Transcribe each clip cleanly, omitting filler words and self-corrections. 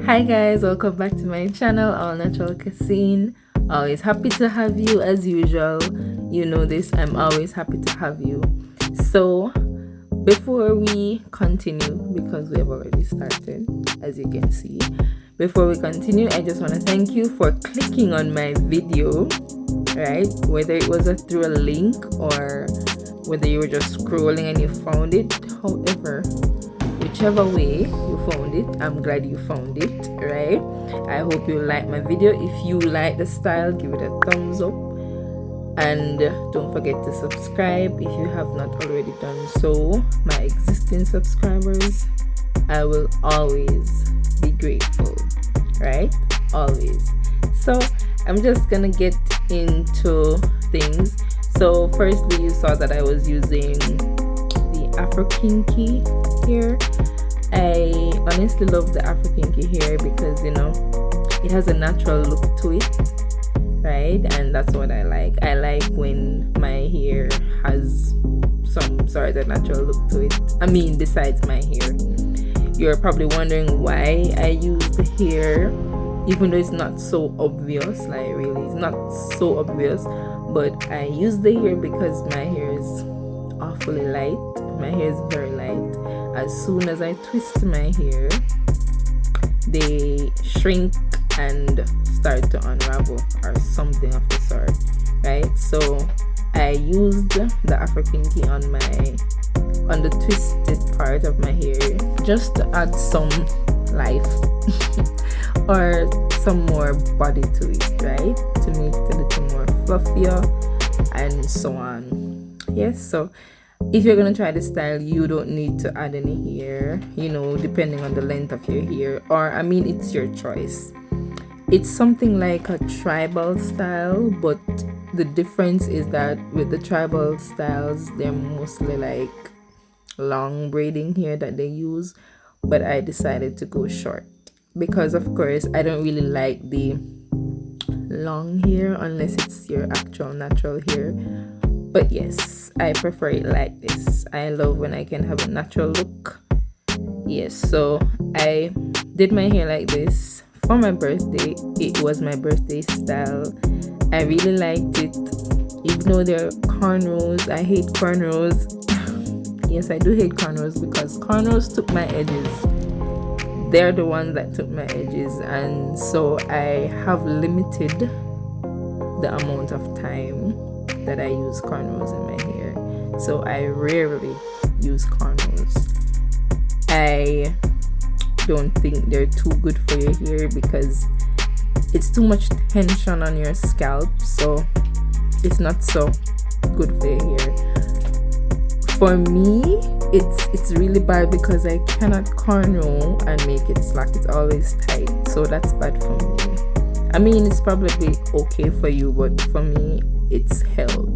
Hi guys, welcome back to my channel, All Natural Cuisine. Always happy to have you as usual. You know this, I'm always happy to have you. So before we continue, because we have already started, as you can see, before we continue, I just want to thank you for clicking on my video, right? Whether it was through a link or whether you were just scrolling and you found it. However, whichever way you found it, I'm glad you found it, right? I hope you like my video. If you like the style, give it a thumbs up, and don't forget to subscribe if you have not already done so. My existing subscribers, I will always be grateful, right? Always. So I'm just gonna get into things. So firstly, you saw that I was using the Afro Kinky here. I honestly love the Afro Kinky hair because, you know, it has a natural look to it, right? And that's what I like. I like when my hair has some sort of natural look to it. I mean, besides my hair. You're probably wondering why I use the hair, even though it's not so obvious. Like, really, it's not so obvious. But I use the hair because my hair is awfully light. My hair is very light. As soon as I twist my hair, they shrink and start to unravel or something of the sort, right? So I used the Afro Kinky on the twisted part of my hair just to add some life or some more body to it, right? To make it a little more fluffier and so on. Yes, so if you're gonna try this style, you don't need to add any hair, you know, depending on the length of your hair, or I mean, it's your choice. It's something like a tribal style, but the difference is that with the tribal styles, they're mostly like long braiding hair that they use, but I decided to go short because, of course, I don't really like the long hair unless it's your actual natural hair. But yes, I prefer it like this. I love when I can have a natural look. Yes, so I did my hair like this for my birthday. It was my birthday style. I really liked it. Even though they're cornrows, I hate cornrows. Yes, I do hate cornrows because cornrows took my edges. They're the ones that took my edges, and so I have limited the amount of time that I use cornrows in my hair. So I rarely use cornrows. I don't think they're too good for your hair because it's too much tension on your scalp, so it's not so good for your hair. For me, it's really bad because I cannot cornrow and make it slack. It's always tight, so that's bad for me. I mean, it's probably okay for you, but for me, it's hell.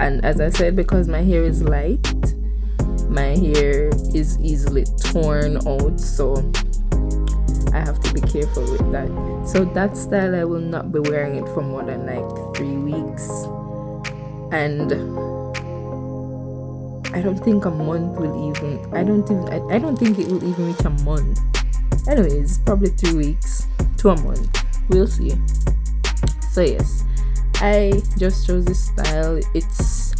And as I said, because my hair is light, my hair is easily torn out, so I have to be careful with that. So that style, I will not be wearing it for more than like 3 weeks, and I don't think a month will even, I don't think it will even reach a month. Anyways, probably 3 weeks to a month, we'll see. So yes, I just chose this style. It's,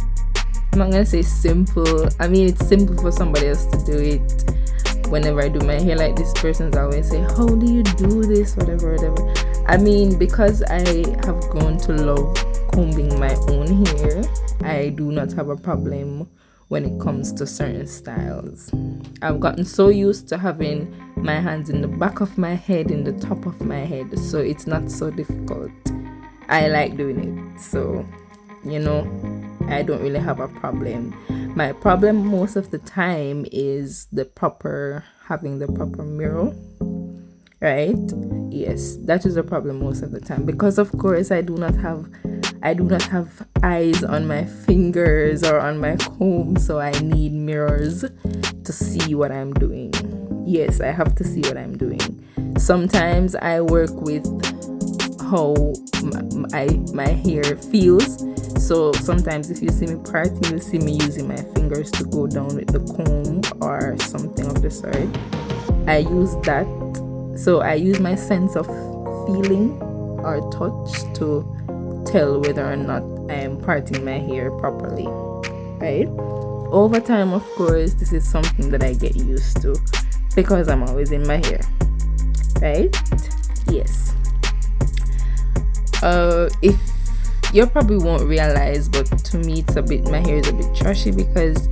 I'm not gonna say simple. I mean, it's simple for somebody else to do it. Whenever I do my hair like this, person's always say, how do you do this, whatever. I mean, because I have grown to love combing my own hair, I do not have a problem when it comes to certain styles. I've gotten so used to having my hands in the back of my head, in the top of my head, so it's not so difficult. I like doing it, so, you know, I don't really have a problem. My problem most of the time is having the proper mirror, right? Yes, that is a problem most of the time because, of course, I do not have eyes on my fingers or on my comb, so I need mirrors to see what I'm doing. Yes, I have to see what I'm doing. Sometimes I work with how my hair feels. So sometimes if you see me parting, you'll see me using my fingers to go down with the comb or something of the sort. I use that So I use my sense of feeling or touch to tell whether or not I am parting my hair properly, right? Over time, of course, this is something that I get used to because I'm always in my hair, right? Yes. If you probably won't realize, but to me it's a bit, my hair is a bit trashy because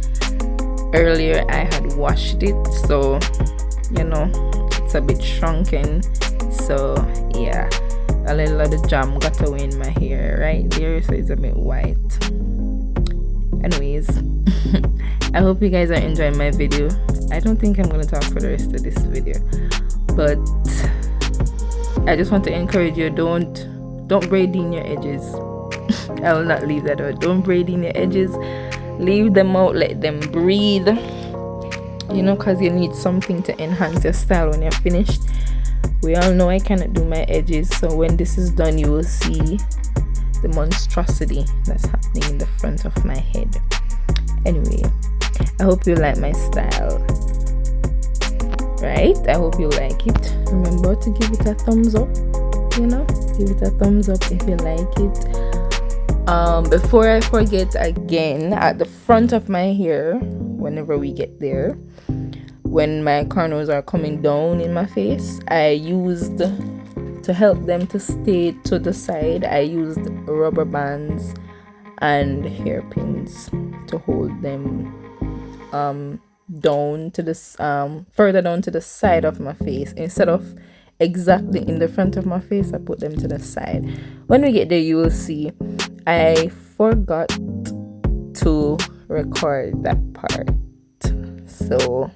earlier I had washed it, so you know it's a bit shrunken. So yeah, a little of the jam got away in my hair right there, so it's a bit white. Anyways, I hope you guys are enjoying my video. I don't think I'm gonna talk for the rest of this video, but I just want to encourage you, don't braid in your edges. I will not leave that out. Don't braid in your edges, leave them out, let them breathe, you know, because you need something to enhance your style when you're finished. We all know I cannot do my edges, so when this is done you will see the monstrosity that's happening in the front of my head. Anyway, I hope you like my style, right? I hope you like it. Remember to give it a thumbs up, you know, give it a thumbs up if you like it. Before I forget, again, at the front of my hair, whenever we get there, when my cornrows are coming down in my face, I used, to help them to stay to the side, I used rubber bands and hairpins to hold them down to this further down to the side of my face. Instead of exactly in the front of my face, I put them to the side. When we get there you will see I forgot to record that part, so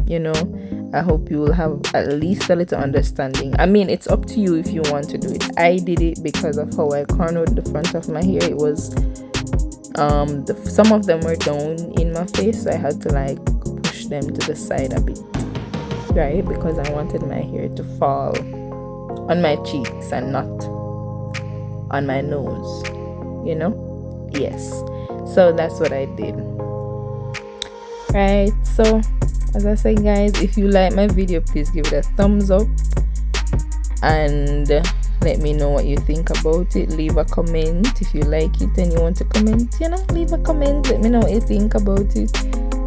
you know, I hope you will have at least a little understanding. I mean, it's up to you if you want to do it. I did it because of how I cornered the front of my hair. It was some of them were down in my face, so I had to like push them to the side a bit, right? Because I wanted my hair to fall on my cheeks and not on my nose, you know? Yes, so that's what I did, right? So as I said, guys, if you like my video, please give it a thumbs up and let me know what you think about it. Leave a comment if you like it and you want to comment, you know, leave a comment, let me know what you think about it.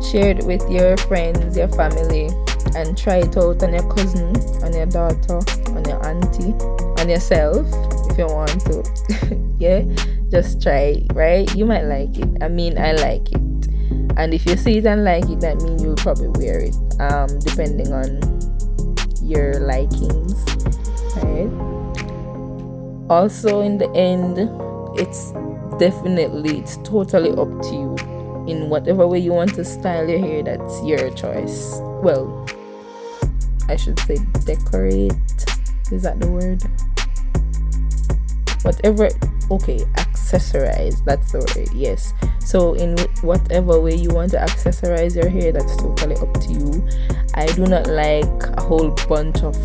Share it with your friends, your family, and try it out on your cousin, on your daughter, on your auntie, on yourself if you want to. Yeah, just try it, right? You might like it. I mean, I like it. And if you see it and like it, that means you'll probably wear it, depending on your likings, right? Also, in the end, it's totally up to you. In whatever way you want to style your hair, that's your choice. Well, I should say decorate. Is that the word? Whatever. Okay, accessorize. That's the word. Yes. So in whatever way you want to accessorize your hair, that's totally up to you. I do not like a whole bunch of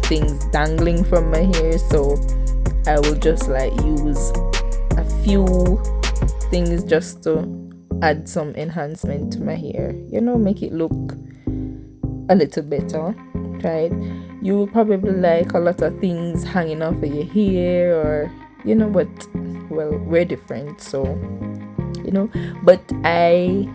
things dangling from my hair, so I will just like use a few things just to add some enhancement to my hair, you know, make it look a little better, right? You will probably like a lot of things hanging off of your hair, or you know, but well, we're different, so you know. But I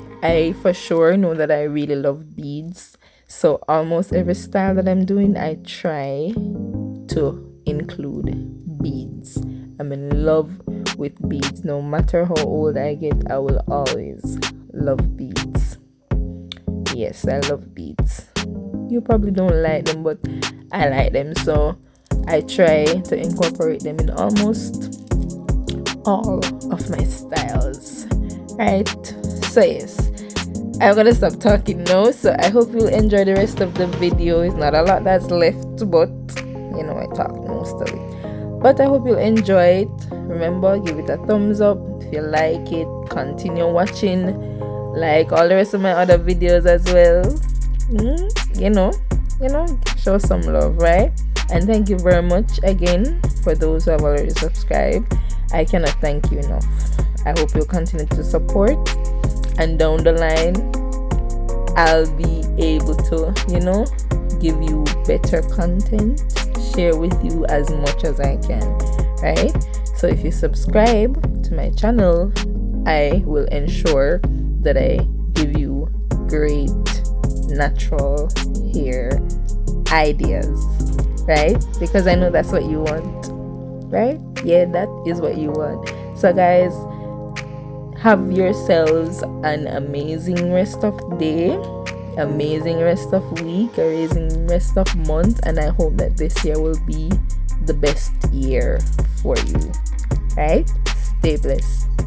for sure know that I really love beads, so almost every style that I'm doing, I try to include beads. I'm in love with beads. No matter how old I get, I will always love beads. Yes, I love beads. You probably don't like them, but I like them, so I try to incorporate them in almost all of my styles, right? So yes, I'm gonna stop talking now, so I hope you'll enjoy the rest of the video. It's not a lot that's left, but you know, I talked most of it, but I hope you'll enjoy it. Remember, give it a thumbs up if you like it. Continue watching, like all the rest of my other videos as well. You know, show some love, right? And thank you very much again for those who have already subscribed. I cannot thank you enough. I hope you'll continue to support, and down the line I'll be able to, you know, give you better content, share with you as much as I can, right? So if you subscribe to my channel, I will ensure that I give you great natural hair ideas, right? Because I know that's what you want, right? Yeah, that is what you want. So guys, have yourselves an amazing rest of day, amazing rest of week, amazing rest of month, and I hope that this year will be the best year for you, right? Stay blessed.